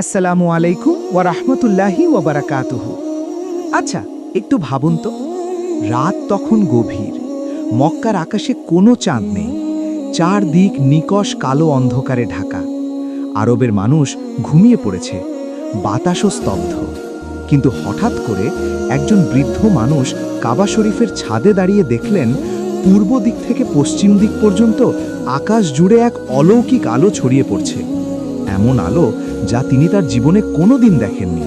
আসসালামু আলাইকুম ওয়া রাহমাতুল্লাহি ওয়া বারাকাতুহু। আচ্ছা, একটু ভাবুন তো, রাত তখন গভীর, মক্কার আকাশে কোনো চাঁদ নেই, চারদিক নিকষ কালো অন্ধকারে ঢাকা। আরবের মানুষ ঘুমিয়ে পড়েছে, বাতাসও স্তব্ধ। কিন্তু হঠাৎ করে একজন বৃদ্ধ মানুষ কাবা শরীফের ছাদে দাঁড়িয়ে দেখলেন, পূর্ব দিক থেকে পশ্চিম দিক পর্যন্ত আকাশ জুড়ে এক অলৌকিক আলো ছড়িয়ে পড়ছে। এমন আলো যা তিনি তার জীবনে কোনোদিন দেখেননি।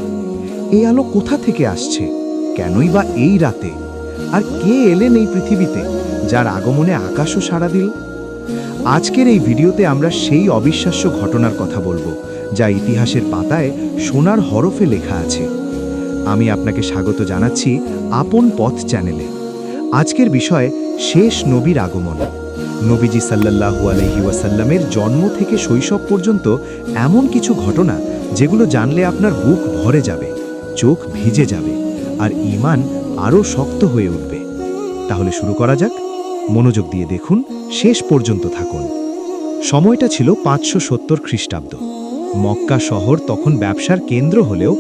এই আলো কোথা থেকে আসছে, কেনই বা এই রাতে, আর কে এলেন এই পৃথিবীতে যার আগমনে আকাশও সাড়া দিল? আজকের এই ভিডিওতে আমরা সেই অবিশ্বাস্য ঘটনার কথা বলবো, যা ইতিহাসের পাতায় সোনার হরফে লেখা আছে। আমি আপনাকে স্বাগত জানাচ্ছি আপন পথ চ্যানেলে। আজকের বিষয় শেষ নবীর আগমন। নবীজি সাল্লাল্লাহু আলাইহি ওয়াসাল্লামের জন্ম থেকে শৈশব পর্যন্ত এমন কিছু ঘটনা যেগুলো জানলে আপনার বুক ভরে যাবে, চোখ ভিজে যাবে, আর ঈমান আরও শক্ত হয়ে উঠবে। তাহলে শুরু করা যাক। মনোযোগ দিয়ে দেখুন, শেষ পর্যন্ত থাকুন। সময়টা ছিল 570 খ্রিস্টাব্দ। মক্কা শহর তখন ব্যবসার কেন্দ্র হলেও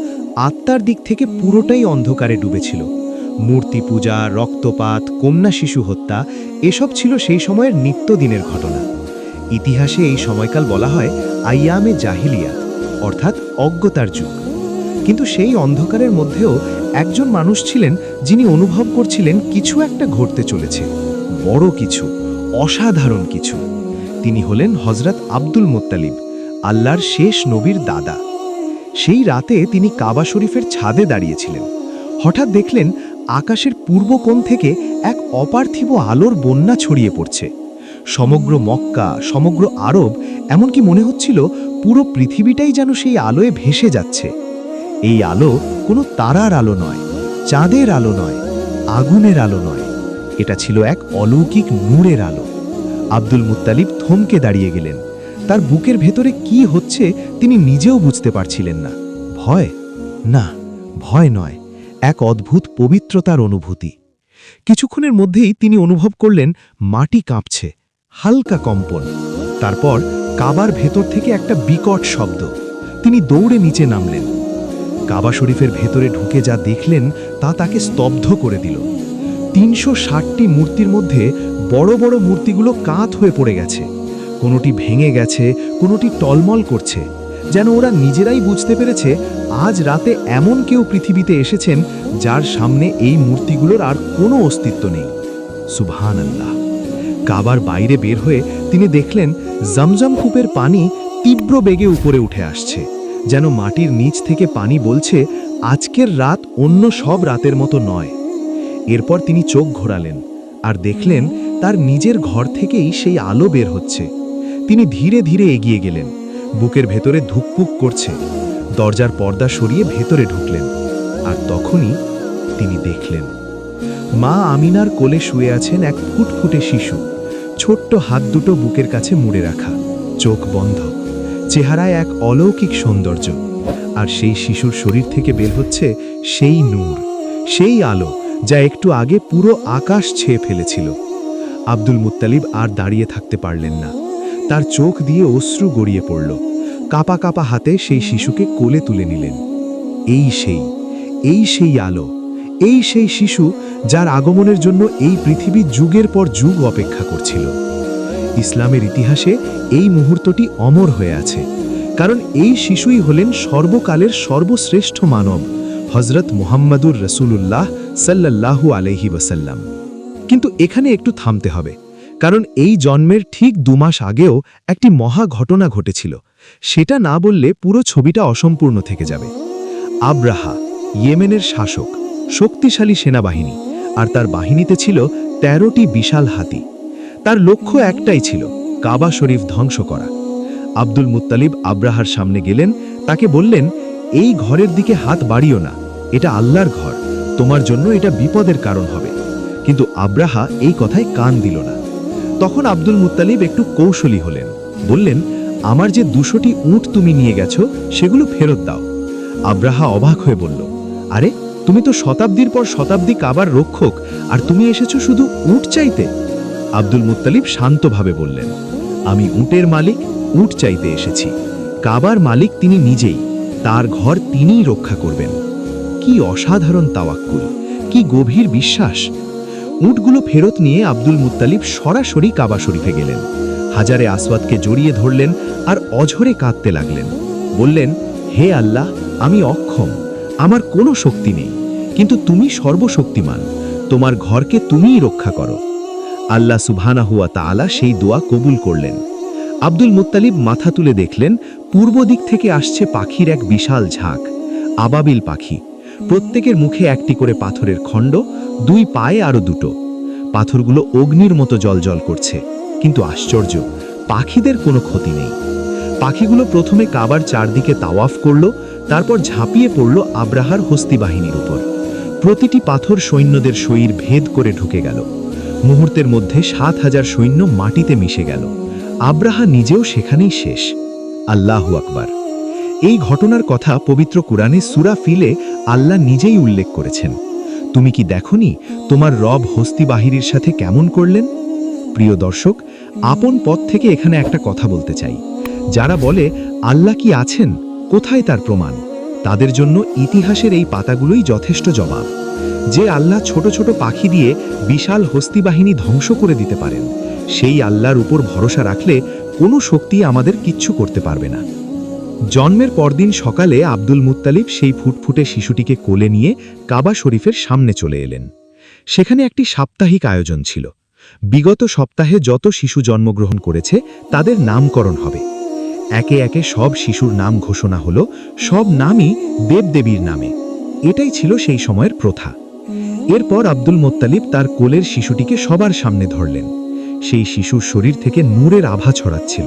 আত্মার দিক থেকে পুরোটাই অন্ধকারে ডুবেছিল। মূর্তি পূজা, রক্তপাত, কন্যা শিশু হত্যা এসব ছিল সেই সময়ের নিত্যদিনের ঘটনা। ইতিহাসে এই সময়কাল বলা হয় আইয়ামে জাহিলিয়াত, অর্থাৎ অজ্ঞতার যুগ। কিন্তু সেই অন্ধকারের মধ্যেও একজন মানুষ ছিলেন যিনি অনুভব করছিলেন কিছু একটা ঘটতে চলেছে, বড় কিছু, অসাধারণ কিছু। তিনি হলেন হযরত আব্দুল মুত্তালিব, আল্লাহর শেষ নবীর দাদা। সেই রাতে তিনি কাবা শরীফের ছাদে দাঁড়িয়েছিলেন। হঠাৎ দেখলেন আকাশের পূর্ব কোণ থেকে এক অপার্থিব আলোর বন্যা ছড়িয়ে পড়ছে। সমগ্র মক্কা, সমগ্র আরব, এমনকি মনে হচ্ছিল পুরো পৃথিবীটাই যেন সেই আলোয় ভেসে যাচ্ছে। এই আলো কোনো তারার আলো নয়, চাঁদের আলো নয়, আগুনের আলো নয়, এটা ছিল এক অলৌকিক নূরের আলো। আব্দুল মুত্তালিব থমকে দাঁড়িয়ে গেলেন। তার বুকের ভেতরে কি হচ্ছে তিনি নিজেও বুঝতে পারছিলেন না। ভয়? না, ভয় নয়, এক অদ্ভুত পবিত্রতার অনুভূতি। কিছুক্ষণের মধ্যেই তিনি অনুভব করলেন মাটি কাঁপছে, হালকা কম্পন। তারপর কাবার ভেতর থেকে একটা বিকট শব্দ। তিনি দৌড়ে নিচে নামলেন। কাবা শরীফের ভেতরে ঢুকে যা দেখলেন তা তাকে স্তব্ধ করে দিল। 360টি মূর্তির মধ্যে বড় বড় মূর্তিগুলো কাত হয়ে পড়ে গেছে। কোনোটি ভেঙে গেছে, কোনোটি টলমল করছে, যেন ওরা নিজেরাই বুঝতে পেরেছে আজ রাতে এমন কেউ পৃথিবীতে এসেছেন যার সামনে এই মূর্তিগুলোর আর কোনো অস্তিত্ব নেই। সুবহানাল্লাহ। কাবার বাইরে বের হয়ে তিনি দেখলেন জমজম কূপের পানি তীব্র বেগে উপরে উঠে আসছে, যেন মাটির নিচ থেকে পানি বলছে আজকের রাত অন্য সব রাতের মতো নয়। এরপর তিনি চোখ ঘোরালেন আর দেখলেন তার নিজের ঘর থেকেই সেই আলো বের হচ্ছে। তিনি ধীরে ধীরে এগিয়ে গেলেন। বুকের ভেতরে ধুকপুক করছে। দরজার পর্দা সরিয়ে ভেতরে ঢুকলেন। আর তখনই তিনি দেখলেন মা আমিনার কোলে শুয়ে আছেন এক ফুটফুটে শিশু, ছোট্ট হাত দুটো বুকের কাছে মুড়ে রাখা, চোখ বন্ধ, চেহারায় এক অলৌকিক সৌন্দর্য। আর সেই শিশুর শরীর থেকে বের হচ্ছে সেই নূর, সেই আলো যা একটু আগে পুরো আকাশ ছেয়ে ফেলেছিল। আব্দুল মুত্তালিব আর দাঁড়িয়ে থাকতে পারলেন না। তার চোখ দিয়ে অশ্রু গড়িয়ে পড়ল। কাঁপা কাঁপা হাতে সেই শিশুকে কোলে তুলে নিলেন। এই সেই আলো, এই সেই শিশু যার আগমনের জন্য এই পৃথিবী যুগের পর যুগ অপেক্ষা করছিল। ইসলামের ইতিহাসে এই মুহূর্তটি অমর হয়ে আছে, কারণ এই শিশুই হলেন সর্বকালের সর্বশ্রেষ্ঠ মানব, হযরত মুহাম্মাদুর রাসূলুল্লাহ সাল্লাল্লাহু আলাইহি ওয়াসাল্লাম। কিন্তু এখানে একটু থামতে হবে, কারণ এই জন্মের ঠিক 2 মাস আগেও একটি মহা ঘটনা ঘটেছিল। সেটা না বললে পুরো ছবিটা অসম্পূর্ণ থেকে যাবে। আব্রাহা, ইয়েমেনের শাসক, শক্তিশালী সেনাবাহিনী, আর তার বাহিনীতে ছিল 13টি বিশাল হাতি। তার লক্ষ্য একটাই ছিল, কাবা শরীফ ধ্বংস করা। আব্দুল মুত্তালিব আব্রাহার সামনে গেলেন, তাকে বললেন, এই ঘরের দিকে হাত বাড়িও না, এটা আল্লাহর ঘর, তোমার জন্য এটা বিপদের কারণ হবে। কিন্তু আব্রাহা এই কথায় কান দিল না। তখন আব্দুল মুত্তালিব একটু কৌশলী হলেন, বললেন, আমার যে 200টি উট তুমি নিয়ে গেছো সেগুলো ফেরত দাও। আব্রাহা অবাক হয়ে বলল, আরে তুমি তো শতাব্দীর পর শতাব্দী কাবার রক্ষক, আর তুমি এসেছো শুধু উট চাইতে? আব্দুল মুত্তালিব শান্তভাবে বললেন, আমি উটের মালিক, উট চাইতে এসেছি। কাবার মালিক তিনি নিজেই, তার ঘর তিনিই রক্ষা করবেন। কি অসাধারণ তাওয়াক্কুল, কি গভীর বিশ্বাস! উটগুলো ফেরত নিয়ে আব্দুল মুত্তালিব সরাসরি কাবা শরীফে গেলেন। হাজারে আসওয়াদকে জড়িয়ে ধরলেন আর অঝরে কাঁদতে লাগলেন। বললেন, হে আল্লাহ, আমি অক্ষম, আমার কোনো শক্তি নেই, কিন্তু তুমি সর্বশক্তিমান, তোমার ঘরকে তুমিই রক্ষা করো। আল্লাহ সুবহানাহু ওয়া তাআলা সেই দোয়া কবুল করলেন। আব্দুল মুত্তালিব মাথা তুলে দেখলেন, পূর্ব দিক থেকে আসছে পাখির এক বিশাল ঝাঁক, আবাবিল পাখি। প্রত্যেকের মুখে একটি করে পাথরের খণ্ড, দুই পায়ে আরো দুটো। পাথরগুলো অগ্নির মতো জ্বলজ্বল করছে, কিন্তু আশ্চর্য, পাখিদের কোনো ক্ষতি নেই। পাখিগুলো প্রথমে কাবার চারদিকে তাওয়াফ করল, তারপর ঝাঁপিয়ে পড়ল আব্রাহার হস্তি বাহিনীর উপর। প্রতিটি পাথর সৈন্যদের শরীর ভেদ করে ঢুকে গেল। মুহূর্তের মধ্যে ৭,০০০ সৈন্য মাটিতে মিশে গেল। আব্রাহা নিজেও সেখানেই শেষ। আল্লাহু আকবার! এই ঘটনার কথা পবিত্র কুরআনে সূরা ফিলে আল্লাহ নিজেই উল্লেখ করেছেন। তুমি কি দেখনি তোমার রব হস্তি বাহিনীর সাথে কেমন করলেন? প্রিয় দর্শক, আপন পথ থেকে এখানে একটা কথা বলতে চাই। যারা বলে আল্লাহ কি আছেন, কোথায় তার প্রমাণ, তাদের জন্য ইতিহাসের এই পাতাগুলোই যথেষ্ট জবাব। যে আল্লাহ ছোট ছোট পাখি দিয়ে বিশাল হস্তি বাহিনী ধ্বংস করে দিতে পারেন, সেই আল্লাহর উপর ভরসা রাখলে কোনো শক্তি আমাদের কিচ্ছু করতে পারবে না। জন্মের পরদিন সকালে আব্দুল মুত্তালিব সেই ফুটফুটে শিশুটিকে কোলে নিয়ে কাবা শরীফের সামনে চলে এলেন। সেখানে একটি সাপ্তাহিক আয়োজন ছিল। বিগত সপ্তাহে যত শিশু জন্মগ্রহণ করেছে তাদের নামকরণ হবে। একে একে সব শিশুর নাম ঘোষণা হলো, সব নামই দেবদেবীর নামে। এটাই ছিল সেই সময়ের প্রথা। এরপর আব্দুল মুত্তালিব তার কোলের শিশুটিকে সবার সামনে ধরলেন। সেই শিশুর শরীর থেকে নূরের আভা ছড়াচ্ছিল।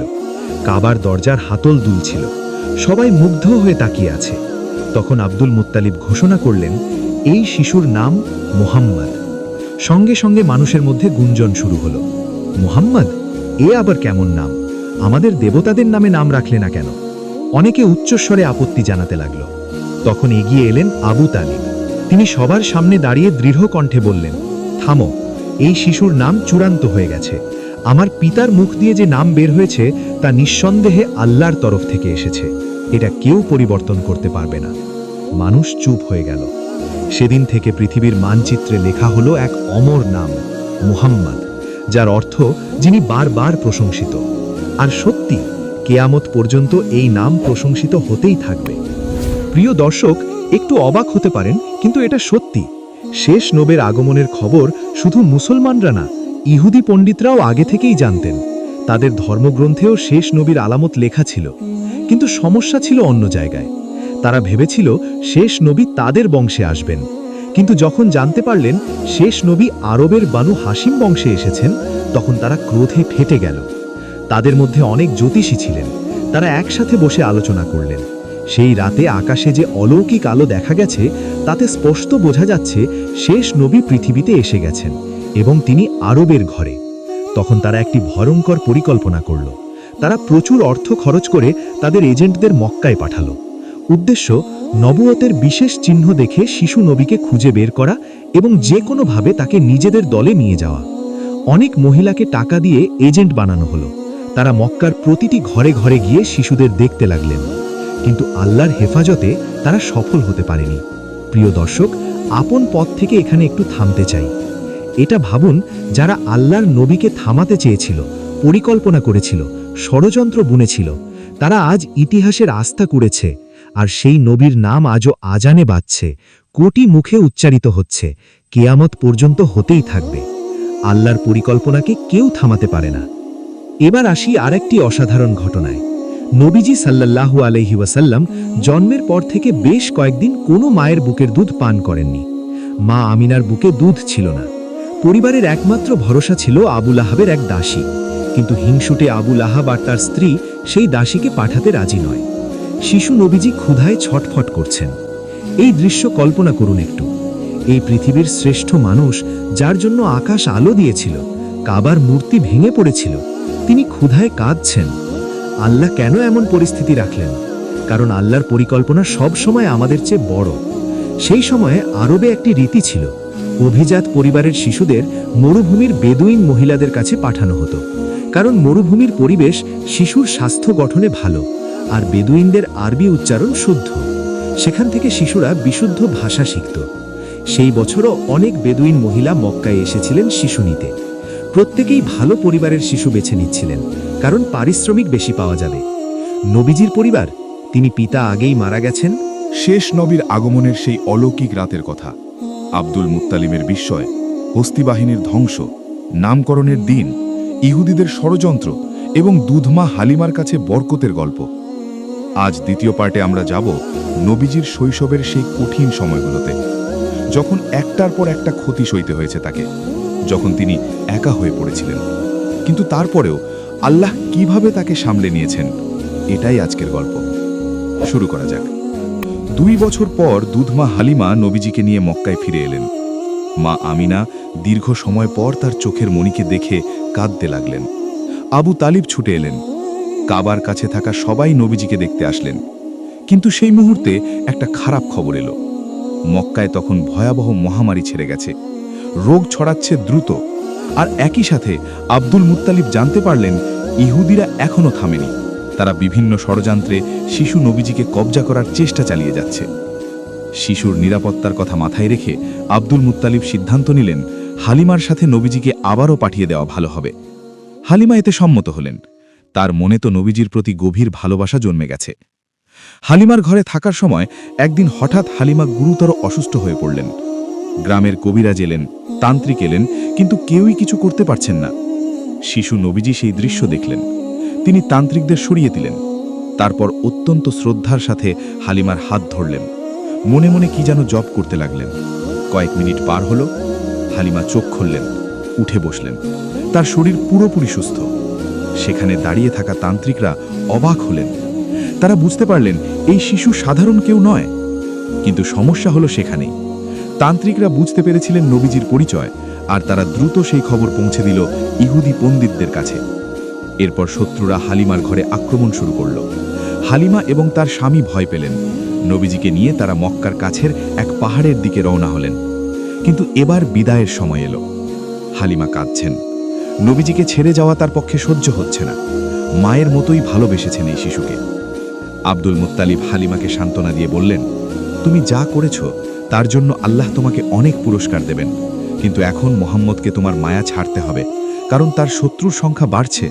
কাবার দরজার হাতল দুলছিল। সবাই মুগ্ধ হয়ে তাকিয়ে আছে। তখন আব্দুল মুত্তালিব ঘোষণা করলেন, এই শিশুর নাম মুহাম্মদ। সঙ্গে সঙ্গে মানুষের মধ্যে গুঞ্জন শুরু হলো, মুহাম্মদ, এ আবার কেমন নাম? আমাদের দেবতাদের নামে নাম রাখলে না কেন? অনেকে উচ্চস্বরে আপত্তি জানাতে লাগল। তখন এগিয়ে এলেন আবু তালিব। তিনি সবার সামনে দাঁড়িয়ে দৃঢ় কণ্ঠে বললেন, থামো, এই শিশুর নাম চূড়ান্ত হয়ে গেছে। আমার পিতার মুখ দিয়ে যে নাম বের হয়েছে তা নিঃসন্দেহে আল্লাহর তরফ থেকে এসেছে। এটা কেউ পরিবর্তন করতে পারবে না। মানুষ চুপ হয়ে গেল। সেদিন থেকে পৃথিবীর মানচিত্রে লেখা হলো এক অমর নাম, মুহাম্মদ, যার অর্থ যিনি বারবার প্রশংসিত। আর সত্যি, কেয়ামত পর্যন্ত এই নাম প্রশংসিত হতেই থাকবে। প্রিয় দর্শক, একটু অবাক হতে পারেন, কিন্তু এটা সত্যি। শেষ নবীর আগমনের খবর শুধু মুসলমানরা না, ইহুদি পণ্ডিতরাও আগে থেকেই জানতেন। তাদের ধর্মগ্রন্থেও শেষ নবীর আলামত লেখা ছিল। কিন্তু সমস্যা ছিল অন্য জায়গায়। তারা ভেবেছিল শেষ নবী তাদের বংশে আসবেন। কিন্তু যখন জানতে পারলেন শেষ নবী আরবের বানু হাসিম বংশে এসেছেন, তখন তারা ক্রোধে ফেটে গেল। তাদের মধ্যে অনেক জ্যোতিষী ছিলেন। তারা একসাথে বসে আলোচনা করলেন। সেই রাতে আকাশে যে অলৌকিক আলো দেখা গেছে, তাতে স্পষ্ট বোঝা যাচ্ছে শেষ নবী পৃথিবীতে এসে গেছেন এবং তিনি আরবের ঘরে। তখন তারা একটি ভয়ঙ্কর পরিকল্পনা করল। তারা প্রচুর অর্থ খরচ করে তাদের এজেন্টদের মক্কায় পাঠালো। উদ্দেশ্য, নবুয়তের বিশেষ চিহ্ন দেখে শিশু নবীকে খুঁজে বের করা এবং যে কোনোভাবে তাকে নিজেদের দলে নিয়ে যাওয়া। অনেক মহিলাকে টাকা দিয়ে এজেন্ট বানানো হলো। তারা মক্কার প্রতিটি ঘরে ঘরে গিয়ে শিশুদের দেখতে লাগলেন। কিন্তু আল্লাহর হেফাজতে তারা সফল হতে পারেনি। প্রিয় দর্শক, আপন পথ থেকে এখানে একটু থামতে চাই। এটা ভাবুন, যারা আল্লাহর নবীকে থামাতে চেয়েছিল, পরিকল্পনা করেছিল, ষড়যন্ত্র বুনেছিল, তারা আজ ইতিহাসের আস্থা কুড়েছে। আর সেই নবীর নাম আজও আজানে বাজছে, কোটি মুখে উচ্চারিত হচ্ছে, কেয়ামত পর্যন্ত হতেই থাকবে। আল্লাহর পরিকল্পনাকে কেউ থামাতে পারে না। এবার আসি আরেকটি অসাধারণ ঘটনায়। নবীজি সাল্লাল্লাহু আলাইহি ওয়াসাল্লাম জন্মের পর থেকে বেশ কয়েকদিন কোনো মায়ের বুকের দুধ পান করেননি। মা আমিনার বুকে দুধ ছিল না। পরিবারের একমাত্র ভরসা ছিল আবু লাহাবের এক দাসী। কিন্তু হিংসুটে আবু লাহাব আর তার স্ত্রী সেই দাসীকে পাঠাতে রাজি নয়। শিশু নবীজি ক্ষুধায় ছটফট করছেন। এই দৃশ্য কল্পনা করুন একটু। এই পৃথিবীর শ্রেষ্ঠ মানুষ, যার জন্য আকাশ আলো দিয়েছিল, কাবার মূর্তি ভেঙে পড়েছিল, তিনি ক্ষুধায় কাঁদছেন। আল্লাহ কেন এমন পরিস্থিতি রাখলেন? কারণ আল্লাহর পরিকল্পনা সব সময় আমাদের চেয়ে বড়। সেই সময়ে আরবে একটি রীতি ছিল, অভিজাত পরিবারের শিশুদের মরুভূমির বেদুইন মহিলাদের কাছে পাঠানো হতো। কারণ মরুভূমির পরিবেশ শিশুর স্বাস্থ্য গঠনে ভালো, আর বেদুইনদের আরবি উচ্চারণ শুদ্ধ। সেখান থেকে শিশুরা বিশুদ্ধ ভাষা শিখত। সেই বছরও অনেক বেদুইন মহিলা মক্কায় এসেছিলেন শিশু নিতে। প্রত্যেকেই ভালো পরিবারের শিশু বেছে নিচ্ছিলেন, কারণ পারিশ্রমিক বেশি পাওয়া যাবে। নবীজির পরিবার, তিনি পিতা আগেই মারা গেছেন। শেষ নবীর আগমনের সেই অলৌকিক রাতের কথা, আব্দুল মুত্তালিবের বিস্ময়, হস্তি বাহিনীর ধ্বংস, নামকরণের দিন, ইহুদিদের ষড়যন্ত্র এবং দুধমা হালিমার কাছে বরকতের গল্প। আজ দ্বিতীয় পার্টে আমরা যাব নবীজির শৈশবের সেই কঠিন সময়গুলোতে, যখন একটার পর একটা ক্ষতি সইতে হয়েছে তাকে, যখন তিনি একা হয়ে পড়েছিলেন, কিন্তু তারপরেও আল্লাহ কিভাবে তাকে সামলে নিয়েছেন, এটাই আজকের গল্প। শুরু করা যাক। 2 বছর পর দুধমা হালিমা নবীজিকে নিয়ে মক্কায় ফিরে এলেন। মা আমিনা দীর্ঘ সময় পর তার চোখের মণিকে দেখে কাঁদতে লাগলেন। আবু তালিব ছুটে এলেন। কাবার কাছে থাকা সবাই নবীজিকে দেখতে আসলেন। কিন্তু সেই মুহূর্তে একটা খারাপ খবর এলো। মক্কায় তখন ভয়াবহ মহামারী ছেড়ে গেছে, রোগ ছড়াচ্ছে দ্রুত। আর একই সাথে আব্দুল মুত্তালিব জানতে পারলেন ইহুদিরা এখনও থামেনি। তারা বিভিন্ন ষড়যন্ত্রে শিশু নবীজিকে কবজা করার চেষ্টা চালিয়ে যাচ্ছে। শিশুর নিরাপত্তার কথা মাথায় রেখে আব্দুল মুত্তালিব সিদ্ধান্ত নিলেন হালিমার সাথে নবীজিকে আবারও পাঠিয়ে দেওয়া ভালো হবে। হালিমা এতে সম্মত হলেন। তার মনে তো নবীজির প্রতি গভীর ভালোবাসা জন্মে গেছে। হালিমার ঘরে থাকার সময় একদিন হঠাৎ হালিমা গুরুতর অসুস্থ হয়ে পড়লেন। গ্রামের কবিরাজ এলেন, তান্ত্রিক এলেন, কিন্তু কেউই কিছু করতে পারছেন না। শিশু নবীজি সেই দৃশ্য দেখলেন। তিনি তান্ত্রিকদের সরিয়ে দিলেন। তারপর অত্যন্ত শ্রদ্ধার সাথে হালিমার হাত ধরলেন। মনে মনে কি যেন জপ করতে লাগলেন। কয়েক মিনিট পার হলো। হালিমা চোখ খুললেন, উঠে বসলেন। তার শরীর পুরোপুরি সুস্থ। সেখানে দাঁড়িয়ে থাকা তান্ত্রিকরা অবাক হলেন। তারা বুঝতে পারলেন এই শিশু সাধারণ কেউ নয়। কিন্তু সমস্যা হলো সেখানেই। তান্ত্রিকরা বুঝতে পেরেছিলেন নবীজির পরিচয়, আর তারা দ্রুত সেই খবর পৌঁছে দিল ইহুদি পণ্ডিতদের কাছে। এরপর শত্রুরা হালিমার ঘরে আক্রমণ শুরু করল। হালিমা এবং তার স্বামী ভয় পেলেন। নবীজিকে নিয়ে তারা মক্কার কাছের এক পাহাড়ের দিকে রওনা হলেন। কিন্তু এবার বিদায়ের সময় এলো। হালিমা কাঁদছেন। নবীজিকে ছেড়ে যাওয়া তার পক্ষে সহ্য হচ্ছে না। মায়ের মতোই ভালোবেসেছেন এই শিশুকে। আব্দুল মুত্তালিব হালিমাকে সান্ত্বনা দিয়ে বললেন, তুমি যা করেছ তার জন্য আল্লাহ তোমাকে অনেক পুরস্কার দেবেন, কিন্তু এখন মোহাম্মদকে তোমার মায়া ছাড়তে হবে, কারণ তার শত্রুর সংখ্যা বাড়ছে।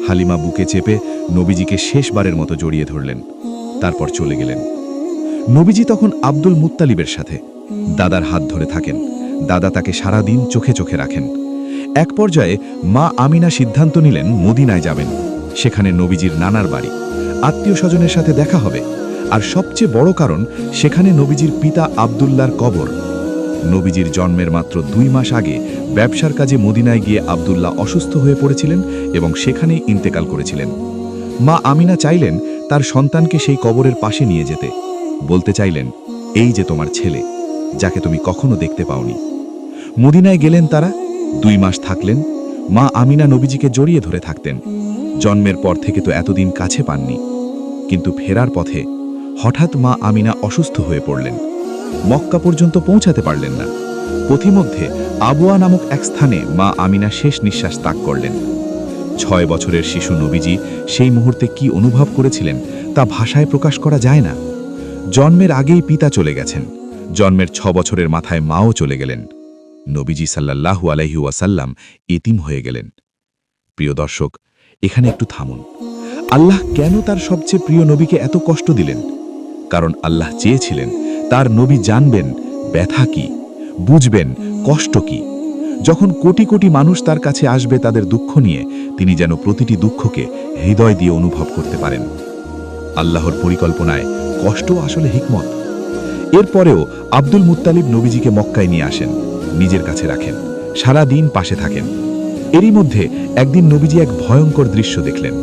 হালিমা বুকে চেপে নবীজিকে শেষবারের মতো জড়িয়ে ধরলেন। তারপর চলে গেলেন। নবীজি তখন আব্দুল মুত্তালিবের সাথে দাদার হাত ধরে থাকেন। দাদা তাকে সারাদিন চোখে চোখে রাখেন। এক পর্যায়ে মা আমিনা সিদ্ধান্ত নিলেন মদিনায় যাবেন। সেখানে নবীজির নানার বাড়ি, আত্মীয় স্বজনের সাথে দেখা হবে। আর সবচেয়ে বড় কারণ, সেখানে নবীজির পিতা আব্দুল্লাহর কবর। নবীজির জন্মের মাত্র 2 মাস আগে ব্যবসার কাজে মদিনায় গিয়ে আব্দুল্লাহ অসুস্থ হয়ে পড়েছিলেন এবং সেখানেই ইন্তেকাল করেছিলেন। মা আমিনা চাইলেন তার সন্তানকে সেই কবরের পাশে নিয়ে যেতে। বলতে চাইলেন, এই যে তোমার ছেলে, যাকে তুমি কখনো দেখতে পাওনি। মদিনায় গেলেন তারা। 2 মাস থাকলেন। মা আমিনা নবীজিকে জড়িয়ে ধরে থাকতেন। জন্মের পর থেকে তো এতদিন কাছে পাননি। কিন্তু ফেরার পথে হঠাৎ মা আমিনা অসুস্থ হয়ে পড়লেন। মক্কা পর্যন্ত পৌঁছাতে পারলেন না। পথিমধ্যে আবুয়া নামক এক স্থানে মা আমিনা শেষ নিঃশ্বাস ত্যাগ করলেন। 6 বছরের শিশু নবীজি সেই মুহূর্তে কি অনুভব করেছিলেন তা ভাষায় প্রকাশ করা যায় না। জন্মের আগেই পিতা চলে গেছেন। জন্মের 6 বছরের মাথায় মাও চলে গেলেন। নবীজি সাল্লাল্লাহু আলাইহি ওয়াসাল্লাম এতিম হয়ে গেলেন। প্রিয় দর্শক, এখানে একটু থামুন। আল্লাহ কেন তার সবচেয়ে প্রিয় নবীকে এত কষ্ট দিলেন? কারণ আল্লাহ চেয়েছিলেন তার নবী জানবেন ব্যথা কি, বুঝবেন কষ্ট কি। যখন কোটি কোটি মানুষ তার কাছে আসবে তাদের দুঃখ নিয়ে, তিনি যেন প্রতিটি দুঃখকে হৃদয় দিয়ে অনুভব করতে পারেন। আল্লাহর পরিকল্পনায় কষ্ট আসলে হিকমত। এরপরেও আব্দুল মুত্তালিব নবীজিকে মক্কায় নিয়ে আসেন, নিজের কাছে রাখেন, সারা দিন পাশে থাকেন। এরই মধ্যে একদিন নবীজি এক ভয়ঙ্কর দৃশ্য দেখলেন।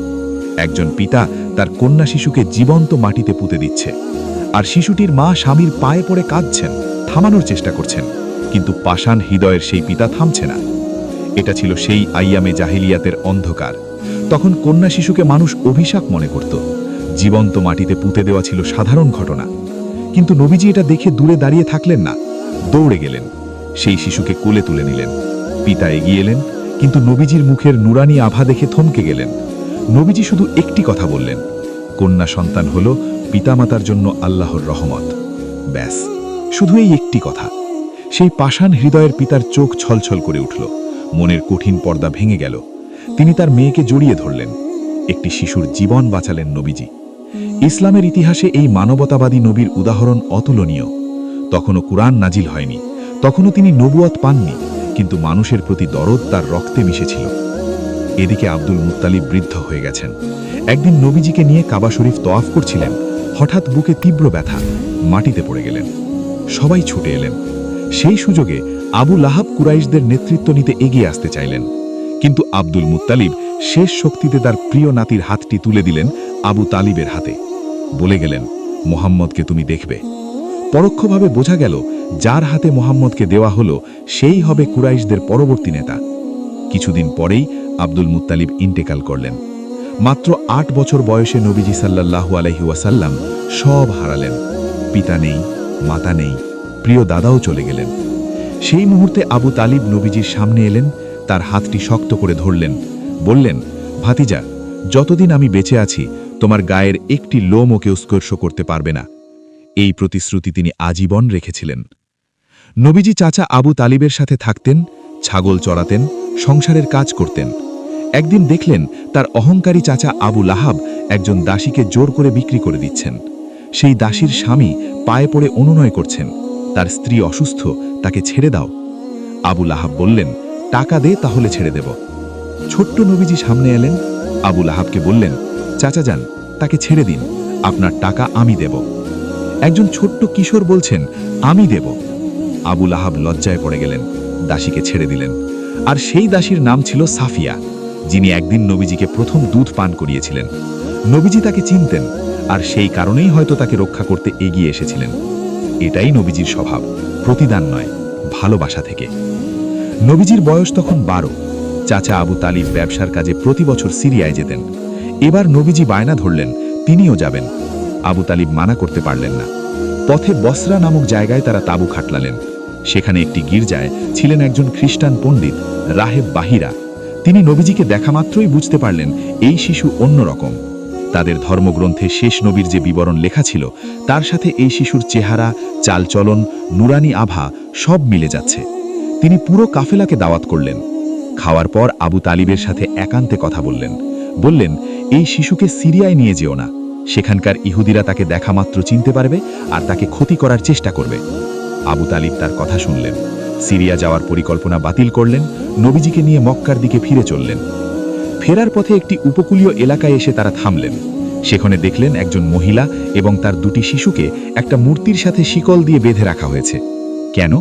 একজন পিতা তার কন্যা শিশুকে জীবন্ত মাটিতে পুঁতে দিচ্ছে, আর শিশুটির মা স্বামীর পায়ে পড়ে কাঁদছেন, থামানোর চেষ্টা করছেন, কিন্তু পাষাণ হৃদয়ের সেই পিতা থামছে না। এটা ছিল সেই আইয়ামে জাহিলিয়াতের অন্ধকার। তখন কন্যা শিশুকে মানুষ অভিশাপ মনে করত। জীবন্ত মাটিতে পুঁতে দেওয়া ছিল সাধারণ ঘটনা। কিন্তু নবীজি এটা দেখে দূরে দাঁড়িয়ে থাকলেন না, দৌড়ে গেলেন। সেই শিশুকে কোলে তুলে নিলেন। পিতা এগিয়ে এলেন, কিন্তু নবীজির মুখের নুরানি আভা দেখে থমকে গেলেন। নবীজি শুধু একটি কথা বললেন, কন্যা সন্তান হল পিতামাতার জন্য আল্লাহর রহমত। ব্যাস, শুধু এই একটি কথা। সেই পাষাণ হৃদয়ের পিতার চোখ ছলছল করে উঠল, মনের কঠিন পর্দা ভেঙে গেল। তিনি তার মেয়েকে জড়িয়ে ধরলেন। একটি শিশুর জীবন বাঁচালেন নবীজি। ইসলামের ইতিহাসে এই মানবতাবাদী নবীর উদাহরণ অতুলনীয়। তখনও কুরআন নাজিল হয়নি, তখনও তিনি নবুয়ত পাননি, কিন্তু মানুষের প্রতি দরদ তার রক্তে মিশেছিল। এদিকে আব্দুল মুত্তালিব বৃদ্ধ হয়ে গেছেন। একদিন নবীজিকে নিয়ে কাবা শরীফ তওয়াফ করছিলেন, হঠাৎ বুকে তীব্র ব্যথা, মাটিতে পড়ে গেলেন। সবাই ছুটে এলেন। সেই সুযোগে আবু লাহাব কুরাইশদের নেতৃত্ব নিতে এগিয়ে আসতে চাইলেন, কিন্তু আব্দুল মুত্তালিব শেষ শক্তিতে তার প্রিয় নাতির হাতটি তুলে দিলেন আবু তালিবের হাতে। বলে গেলেন, মোহাম্মদকে তুমি দেখবে। পরোক্ষভাবে বোঝা গেল, যার হাতে মোহাম্মদকে দেওয়া হলো সেই হবে কুরাইশদের পরবর্তী নেতা। কিছুদিন পরেই আব্দুল মুত্তালিব ইন্তেকাল করলেন। মাত্র ৮ বছর বয়সে নবীজি সাল্লাল্লাহু আলাইহি ওয়াসাল্লাম সব হারালেন। পিতা নেই, মাতা নেই, প্রিয় দাদাও চলে গেলেন। সেই মুহূর্তে আবু তালিব নবীজির সামনে এলেন, তার হাতটি শক্ত করে ধরলেন, বললেন, ভাতিজা, যতদিন আমি বেঁচে আছি তোমার গায়ের একটি লোমও কেউ স্পর্শ করতে পারবে না। এই প্রতিশ্রুতি তিনি আজীবন রেখেছিলেন। নবীজি চাচা আবু তালিবের সাথে থাকতেন, ছাগল চড়াতেন, সংসারের কাজ করতেন। একদিন দেখলেন তার অহংকারী চাচা আবু লাহাব একজন দাসীকে জোর করে বিক্রি করে দিচ্ছেন। সেই দাসীর স্বামী পায়ে পড়ে অনুনয় করছেন, তার স্ত্রী অসুস্থ, তাকে ছেড়ে দাও। আবু লাহাব বললেন, টাকা দে, তাহলে ছেড়ে দেব। ছোট্ট নবীজি সামনে এলেন, আবু লাহাবকে বললেন, চাচা যান, তাকে ছেড়ে দিন, আপনার টাকা আমি দেব। একজন ছোট্ট কিশোর বলছেন, আমি দেব। আবু লাহাব লজ্জায় পড়ে গেলেন, দাসীকে ছেড়ে দিলেন। আর সেই দাসীর নাম ছিল সাফিয়া, যিনি একদিন নবীজিকে প্রথম দুধ পান করিয়েছিলেন। নবীজি তাকে চিনতেন, আর সেই কারণেই হয়তো তাকে রক্ষা করতে এগিয়ে এসেছিলেন। এটাই নবীজির স্বভাব, প্রতিদান নয়, ভালোবাসা থেকে। নবীজির বয়স তখন 12। চাচা আবু তালিব ব্যবসার কাজে প্রতি বছর সিরিয়ায় যেতেন। এবার নবীজি বায়না ধরলেন, তিনিও যাবেন। আবু তালিব মানা করতে পারলেন না। পথে বসরা নামক জায়গায় তারা তাঁবু খাটলালেন। সেখানে একটি গির্জায় ছিলেন একজন খ্রিস্টান পণ্ডিত, রাহেব বাহিরা। তিনি নবীজিকে দেখা মাত্রই বুঝতে পারলেন এই শিশু অন্যরকম। তাদের ধর্মগ্রন্থে শেষ নবীর যে বিবরণ লেখা ছিল, তার সাথে এই শিশুর চেহারা, চালচলন, নুরানি আভা সব মিলে যাচ্ছে। তিনি পুরো কাফেলাকে দাওয়াত করলেন। খাওয়ার পর আবু তালিবের সাথে একান্তে কথা বললেন, এই শিশুকে সিরিয়ায় নিয়ে যেও না, সেখানকার ইহুদিরা তাকে দেখা মাত্র চিনতে পারবে আর তাকে ক্ষতি করার চেষ্টা করবে। আবু তালিব তার কথা শুনলেন, সিরিয়া যাওয়ার পরিকল্পনা বাতিল করলেন, নবীজিকে নিয়ে মক্কার দিকে ফিরে চললেন। ফেরার পথে একটি উপকূলীয় এলাকায় এসে তারা থামলেন। সেখানে দেখলেন একজন মহিলা এবং তার 2টি শিশুকে একটা মূর্তির সাথে শিকল দিয়ে বেঁধে রাখা হয়েছে। কেন?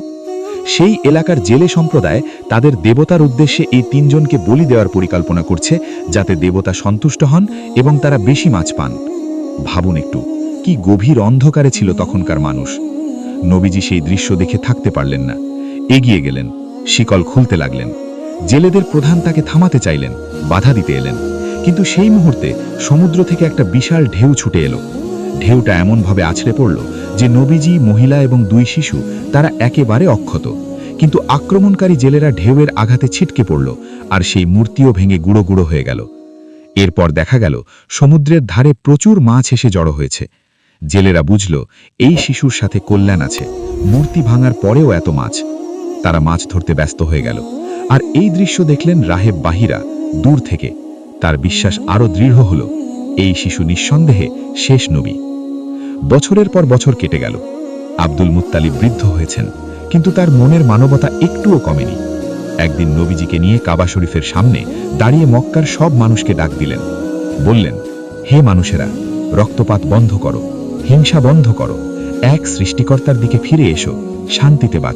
সেই এলাকার জেলে সম্প্রদায় তাদের দেবতার উদ্দেশ্যে এই 3 জনকে বলি দেওয়ার পরিকল্পনা করছে, যাতে দেবতা সন্তুষ্ট হন এবং তারা বেশি মাছ পান। ভাবুন একটু, কি গভীর অন্ধকারে ছিল তখনকার মানুষ। নবীজি সেই দৃশ্য দেখে থাকতে পারলেন না, এগিয়ে গেলেন, শিকল খুলতে লাগলেন। জেলেদের প্রধান তাকে থামাতে চাইলেন, বাধা দিতে এলেন, কিন্তু সেই মুহূর্তে সমুদ্র থেকে একটা বিশাল ঢেউ ছুটে এলো। ঢেউটা এমনভাবে আছড়ে পড়ল যে নবীজি, মহিলা এবং 2 শিশু তারা একেবারে অক্ষত। কিন্তু আক্রমণকারী জেলেরা ঢেউয়ের আঘাতে ছিটকে পড়ল, আর সেই মূর্তিও ভেঙে গুঁড়ো গুঁড়ো হয়ে গেল। এরপর দেখা গেল সমুদ্রের ধারে প্রচুর মাছ এসে জড়ো হয়েছে। জেলেরা বুঝল এই শিশুর সাথে কল্যাণ আছে, মূর্তি ভাঙার পরেও এত মাছ। তারা মাছ ধরতে ব্যস্ত হয়ে গেল। আর এই দৃশ্য দেখলেন রাহেব বাহিরা দূর থেকে। তার বিশ্বাস আরো দৃঢ় হল, এই শিশু নিঃসন্দেহে শেষ নবী। বছরের পর বছর কেটে গেল। আব্দুল মুত্তালিব বৃদ্ধ হয়েছেন, কিন্তু তার মনের মানবতা একটুও কমেনি। একদিন নবীজিকে নিয়ে কাবা শরীফের সামনে দাঁড়িয়ে মক্কার সব মানুষকে ডাক দিলেন। বললেন, হে মানুষেরা, রক্তপাত বন্ধ করো, হিংসা বন্ধ করো, এক সৃষ্টিকর্তার দিকে ফিরে এসো, শান্তিতে বাঁচো।